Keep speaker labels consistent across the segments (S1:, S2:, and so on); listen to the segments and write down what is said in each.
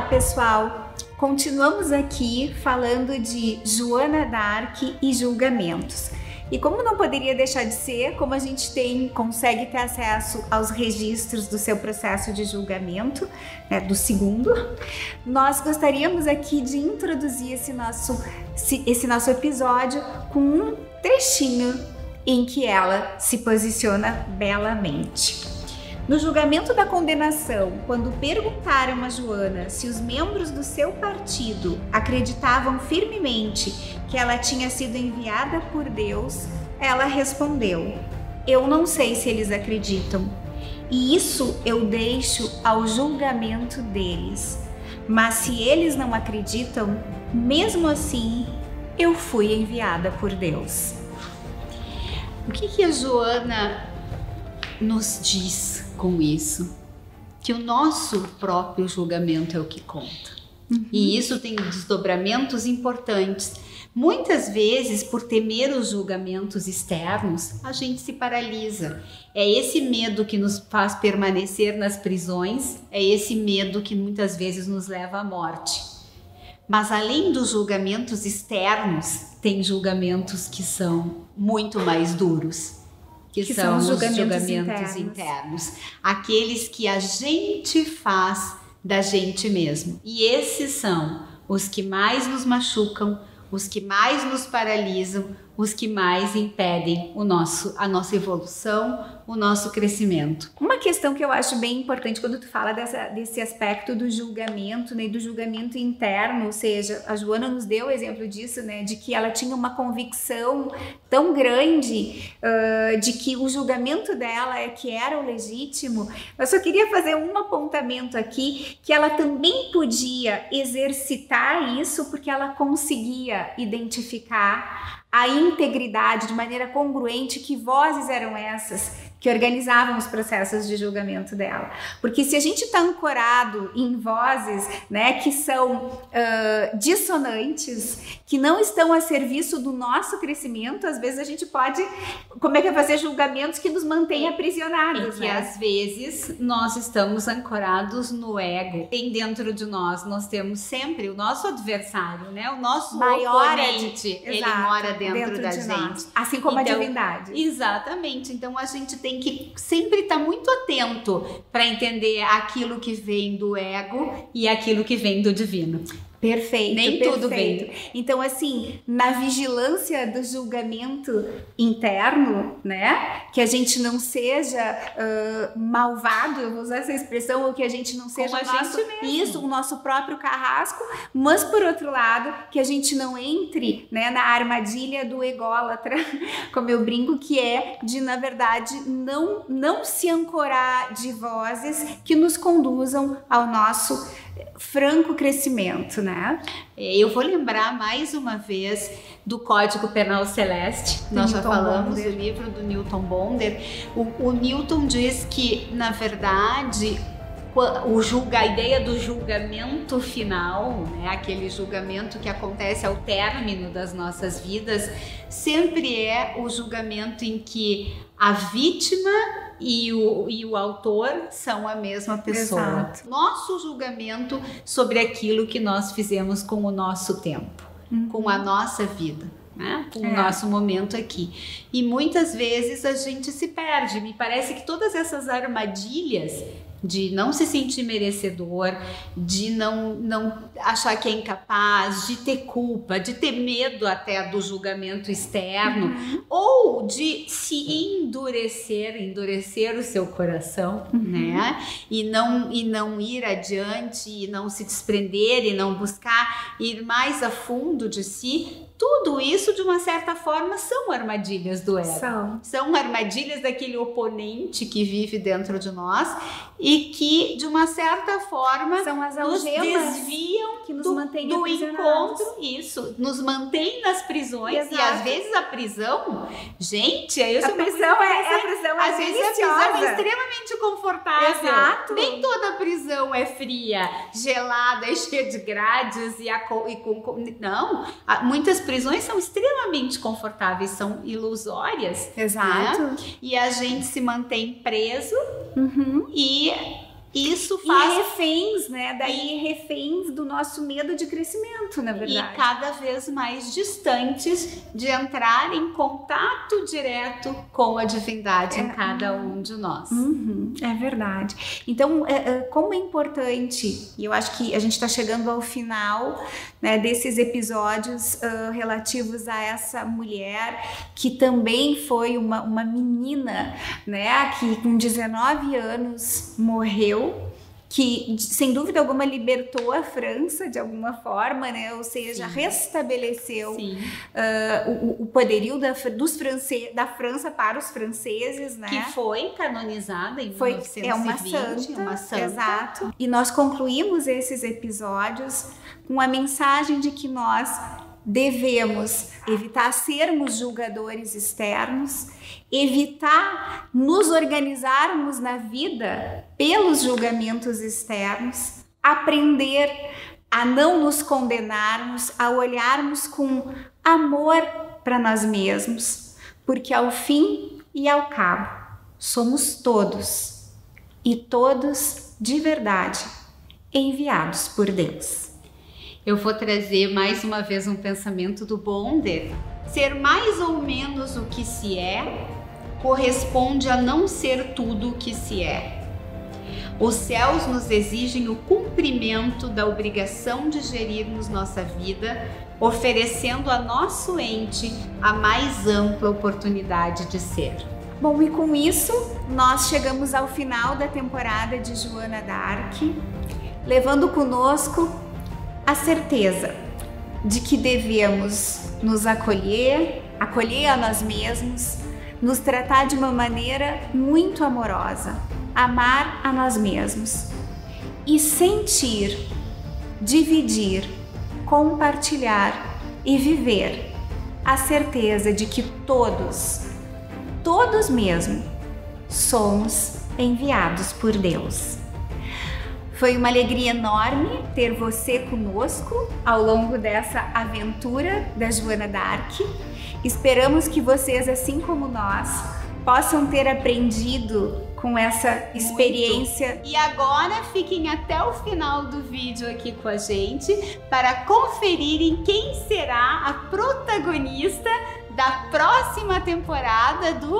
S1: pessoal! Continuamos aqui falando de Joana d'Arc e julgamentos. E como não poderia deixar de ser, como a gente consegue ter acesso aos registros do seu processo de julgamento, né, do segundo, nós gostaríamos aqui de introduzir esse nosso episódio com um trechinho em que ela se posiciona belamente. No julgamento da condenação, quando perguntaram a Joana se os membros do seu partido acreditavam firmemente que ela tinha sido enviada por Deus, ela respondeu: "Eu não sei se eles acreditam, e isso eu deixo ao julgamento deles. Mas se eles não acreditam, mesmo assim, eu fui enviada por Deus."
S2: O que a Joana nos diz com isso? Que o nosso próprio julgamento é o que conta. E isso tem desdobramentos importantes. Muitas vezes, por temer os julgamentos externos, a gente se paralisa. É esse medo que nos faz permanecer nas prisões, é esse medo que muitas vezes nos leva à morte. Mas além dos julgamentos externos, tem julgamentos que são muito mais duros. Que são os julgamentos internos. Aqueles que a gente faz da gente mesmo. E esses são os que mais nos machucam, os que mais nos paralisam, os que mais impedem a nossa evolução, o nosso crescimento.
S1: Uma questão que eu acho bem importante quando tu fala desse aspecto do julgamento, né, do julgamento interno, ou seja, a Joana nos deu o exemplo disso, né, de que ela tinha uma convicção tão grande de que o julgamento dela é que era o legítimo. Eu só queria fazer um apontamento aqui, que ela também podia exercitar isso porque ela conseguia identificar a integridade de maneira congruente, que vozes eram essas que organizavam os processos de julgamento dela. Porque se a gente está ancorado em vozes, né, que são dissonantes, que não estão a serviço do nosso crescimento, às vezes a gente pode fazer julgamentos que nos mantêm aprisionados.
S2: E que às vezes nós estamos ancorados no ego. Tem dentro de nós temos sempre o nosso adversário, né? O nosso maior oponente, ele mora dentro da gente.
S1: Nós. Assim como então, a divindade.
S2: Exatamente. Então a gente tem que sempre estar muito atento para entender aquilo que vem do ego e aquilo que vem do divino.
S1: Perfeito.
S2: Nem tudo vem.
S1: Então, assim, na vigilância do julgamento interno, né? Que a gente não seja malvado, eu vou usar essa expressão, ou que a gente não seja o nosso próprio carrasco, mas por outro lado, que a gente não entre, né, na armadilha do ególatra, como eu brinco, que é de, na verdade, não se ancorar de vozes que nos conduzam ao nosso franco crescimento, né?
S2: Eu vou lembrar mais uma vez do Código Penal Celeste. Nós já falamos do livro do Newton Bonder. O Newton diz que, na verdade, a ideia do julgamento final, né, aquele julgamento que acontece ao término das nossas vidas, sempre é o julgamento em que a vítima e o autor são a mesma pessoa.
S1: Exato.
S2: Nosso julgamento sobre aquilo que nós fizemos com o nosso tempo, com a nossa vida, né? Com o nosso momento aqui. E muitas vezes a gente se perde. Me parece que todas essas armadilhas de não se sentir merecedor, de não achar que é incapaz, de ter culpa, de ter medo até do julgamento externo, ou de se endurecer o seu coração, né? E não ir adiante, e não se desprender, e não buscar ir mais a fundo de si. Tudo isso, de uma certa forma, são armadilhas do ego. São armadilhas daquele oponente que vive dentro de nós e que, de uma certa forma,
S1: são as
S2: nos desviam
S1: que nos mantém
S2: do encontro. Isso, nos mantém nas prisões.
S1: Exato.
S2: E às vezes a prisão, gente,
S1: a prisão
S2: às vezes a prisão é extremamente confortável.
S1: Exato.
S2: Nem toda prisão é fria, gelada e cheia de grades não, muitas prisões são extremamente confortáveis, são ilusórias.
S1: Exato.
S2: Né? E a gente se mantém preso e isso faz...
S1: E reféns, né? Daí reféns do nosso medo de crescimento, na verdade.
S2: E cada vez mais distantes de entrar em contato direto com a divindade em cada um de nós.
S1: É verdade. Então, como é importante, e eu acho que a gente está chegando ao final, né, desses episódios relativos a essa mulher que também foi uma menina, né, que com 19 anos morreu, que sem dúvida alguma libertou a França de alguma forma, né? Ou seja, restabeleceu o poderio da França para os franceses, né?
S2: Que foi canonizada em 1920,
S1: uma santa. Exato. E nós concluímos esses episódios com a mensagem de que nós devemos evitar sermos julgadores externos, evitar nos organizarmos na vida pelos julgamentos externos, aprender a não nos condenarmos, a olharmos com amor para nós mesmos, porque ao fim e ao cabo somos todos, e todos de verdade, enviados por Deus.
S2: Eu vou trazer mais uma vez um pensamento do Bonder. Ser mais ou menos o que se é corresponde a não ser tudo o que se é. Os céus nos exigem o cumprimento da obrigação de gerirmos nossa vida, oferecendo a nosso ente a mais ampla oportunidade de ser.
S1: Bom, e com isso nós chegamos ao final da temporada de Joana d'Arc, levando conosco a certeza de que devemos nos acolher a nós mesmos, nos tratar de uma maneira muito amorosa, amar a nós mesmos e sentir, dividir, compartilhar e viver a certeza de que todos mesmo, somos enviados por Deus. Foi uma alegria enorme ter você conosco ao longo dessa aventura da Joana d'Arc. Esperamos que vocês, assim como nós, possam ter aprendido com essa experiência.
S2: Muito. E agora fiquem até o final do vídeo aqui com a gente para conferirem quem será a protagonista da próxima temporada do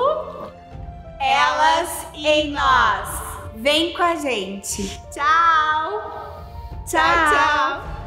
S2: Elas em Nós.
S1: Vem com a gente.
S2: Tchau!
S1: Tchau!